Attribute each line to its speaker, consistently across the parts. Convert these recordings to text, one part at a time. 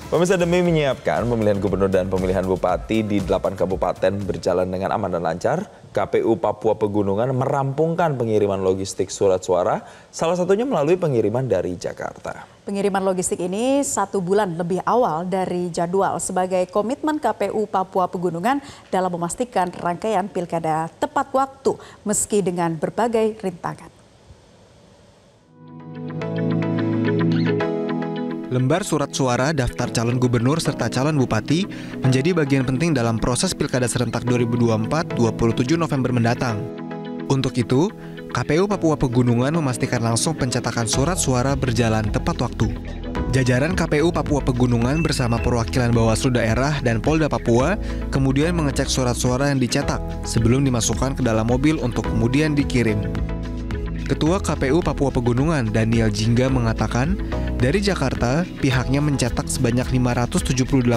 Speaker 1: Pemirsa, demi menyiapkan pemilihan gubernur dan pemilihan bupati di 8 kabupaten berjalan dengan aman dan lancar, KPU Papua Pegunungan merampungkan pengiriman logistik surat suara, salah satunya melalui pengiriman dari Jakarta.
Speaker 2: Pengiriman logistik ini 1 bulan lebih awal dari jadwal sebagai komitmen KPU Papua Pegunungan dalam memastikan rangkaian pilkada tepat waktu meski dengan berbagai rintangan.
Speaker 3: Lembar surat suara daftar calon gubernur serta calon bupati menjadi bagian penting dalam proses Pilkada Serentak 2024 27 November mendatang. Untuk itu, KPU Papua Pegunungan memastikan langsung pencetakan surat suara berjalan tepat waktu. Jajaran KPU Papua Pegunungan bersama perwakilan Bawaslu daerah dan Polda Papua kemudian mengecek surat suara yang dicetak sebelum dimasukkan ke dalam mobil untuk kemudian dikirim. Ketua KPU Papua Pegunungan Daniel Jingga mengatakan, dari Jakarta, pihaknya mencetak sebanyak 578.000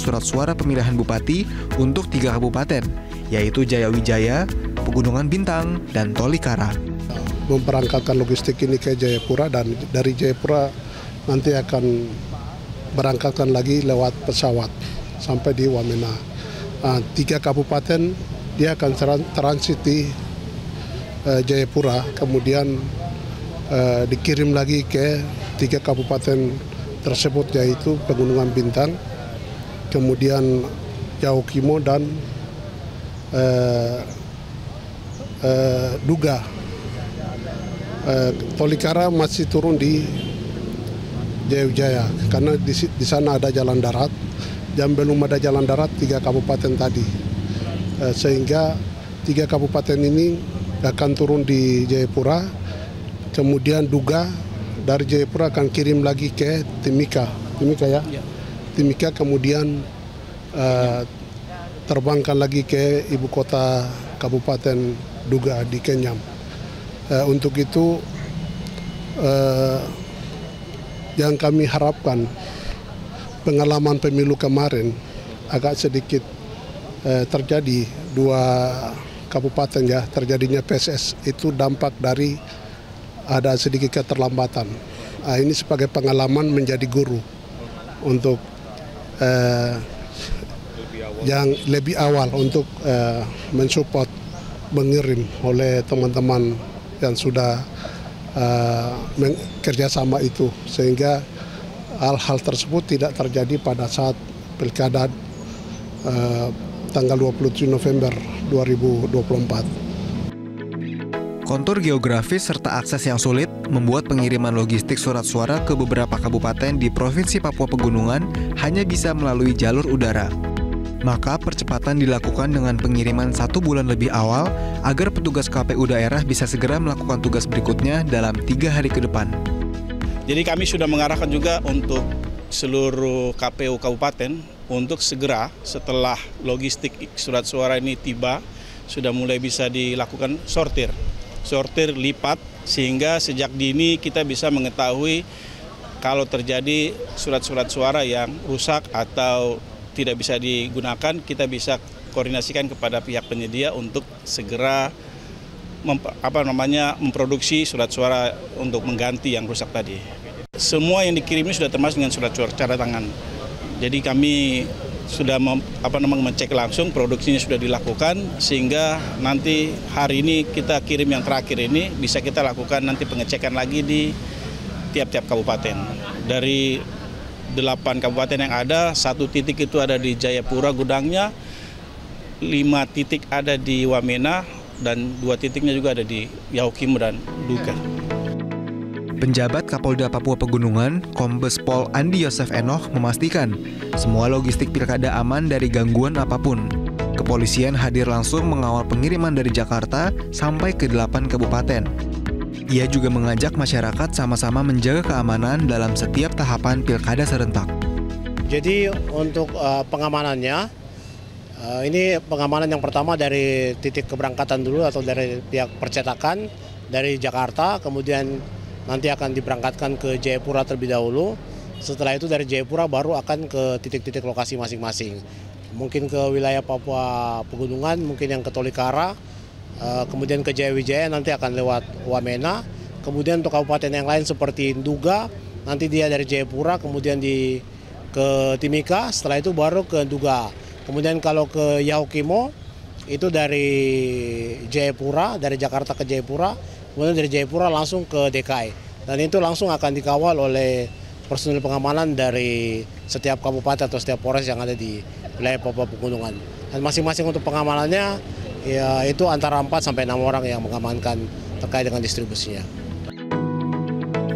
Speaker 3: surat suara pemilihan bupati untuk 3 kabupaten, yaitu Jayawijaya, Pegunungan Bintang, dan Tolikara.
Speaker 4: Memberangkatkan logistik ini ke Jayapura dan dari Jayapura nanti akan berangkatkan lagi lewat pesawat sampai di Wamena. 3 kabupaten dia akan transit di Jayapura, kemudian dikirim lagi ke 3 kabupaten tersebut, yaitu Pegunungan Bintang, kemudian Yaukimo dan Duga. Tolikara masih turun di Jayawijaya karena di sana ada jalan darat, dan belum ada jalan darat 3 kabupaten tadi, sehingga 3 kabupaten ini akan turun di Jayapura, kemudian Duga dari Jayapura akan kirim lagi ke Timika ya, Timika, kemudian terbangkan lagi ke ibu kota Kabupaten Duga di Kenyam. Untuk itu yang kami harapkan, pengalaman pemilu kemarin agak sedikit terjadi 2 kabupaten ya, terjadinya PSS itu dampak dari ada sedikit keterlambatan. Ini sebagai pengalaman menjadi guru untuk yang lebih awal untuk mensupport, mengirim oleh teman-teman yang sudah kerjasama itu, sehingga hal-hal tersebut tidak terjadi pada saat pilkada tanggal 27 November 2024.
Speaker 3: Kontur geografis serta akses yang sulit membuat pengiriman logistik surat suara ke beberapa kabupaten di Provinsi Papua Pegunungan hanya bisa melalui jalur udara. Maka percepatan dilakukan dengan pengiriman 1 bulan lebih awal agar petugas KPU daerah bisa segera melakukan tugas berikutnya dalam 3 hari ke depan.
Speaker 5: Jadi kami sudah mengarahkan juga untuk seluruh KPU kabupaten untuk segera setelah logistik surat suara ini tiba, sudah mulai bisa dilakukan sortir lipat, sehingga sejak dini kita bisa mengetahui kalau terjadi surat-surat suara yang rusak atau tidak bisa digunakan, kita bisa koordinasikan kepada pihak penyedia untuk segera memproduksi surat suara untuk mengganti yang rusak tadi. Semua yang dikirim ini sudah termasuk dengan surat suara cara tangan. Jadi kami sudah mengecek langsung, produksinya sudah dilakukan, sehingga nanti hari ini kita kirim yang terakhir ini bisa kita lakukan nanti pengecekan lagi di tiap-tiap kabupaten. Dari 8 kabupaten yang ada, 1 titik itu ada di Jayapura gudangnya, 5 titik ada di Wamena, dan 2 titiknya juga ada di Yaukimo dan Duga.
Speaker 3: Penjabat Kapolda Papua Pegunungan, Kombes Pol Andi Yosef Enoch memastikan semua logistik pilkada aman dari gangguan apapun. Kepolisian hadir langsung mengawal pengiriman dari Jakarta sampai ke 8 kabupaten. Ia juga mengajak masyarakat sama-sama menjaga keamanan dalam setiap tahapan pilkada serentak.
Speaker 6: Jadi untuk pengamanannya, ini pengamanan yang pertama dari titik keberangkatan dulu atau dari pihak percetakan dari Jakarta, kemudian nanti akan diberangkatkan ke Jayapura terlebih dahulu. Setelah itu dari Jayapura baru akan ke titik-titik lokasi masing-masing. Mungkin ke wilayah Papua Pegunungan, mungkin yang ke Tolikara, kemudian ke Jayawijaya nanti akan lewat Wamena. Kemudian untuk kabupaten yang lain seperti Duga, nanti dia dari Jayapura kemudian ke Timika, setelah itu baru ke Nduga. Kemudian kalau ke Yahukimo itu dari Jayapura, dari Jakarta ke Jayapura, kemudian dari Jayapura langsung ke DKI. Dan itu langsung akan dikawal oleh personil pengamanan dari setiap kabupaten atau setiap polres yang ada di wilayah Papua Pegunungan. Dan masing-masing untuk pengamanannya ya itu antara 4 sampai 6 orang yang mengamankan terkait dengan distribusinya.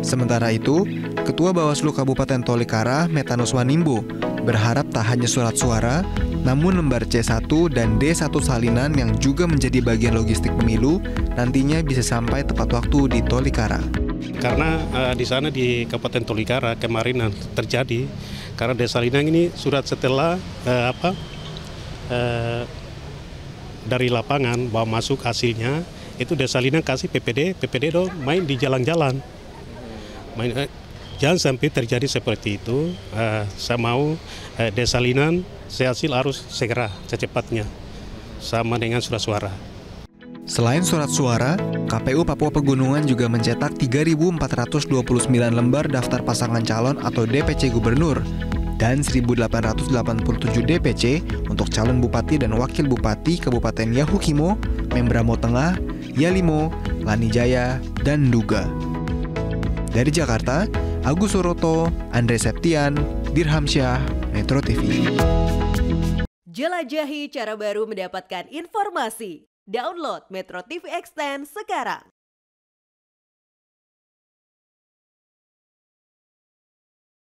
Speaker 3: Sementara itu, Ketua Bawaslu Kabupaten Tolikara, Metanus Wanimbo, berharap tak hanya surat suara, namun lembar C1 dan D1 salinan yang juga menjadi bagian logistik pemilu nantinya bisa sampai tepat waktu di Tolikara.
Speaker 7: Karena di sana di Kabupaten Tolikara kemarin terjadi, karena desalinan ini surat setelah dari lapangan bawa masuk hasilnya, itu desalinan kasih PPD dong main di jalan-jalan. Jangan sampai terjadi seperti itu. Saya mau desalinan hasil harus segera secepatnya sama dengan surat suara.
Speaker 3: Selain surat suara, KPU Papua Pegunungan juga mencetak 3.429 lembar daftar pasangan calon atau DPC gubernur dan 1.887 DPC untuk calon bupati dan wakil bupati Kabupaten Yahukimo, Membramo Tengah, Yalimo, Lanijaya, dan Nduga. Dari Jakarta, Agus Suroto, Andre Septian, Dirhamsyah, Metro TV.
Speaker 8: Jelajahi cara baru mendapatkan informasi. Download Metro TV Extend sekarang.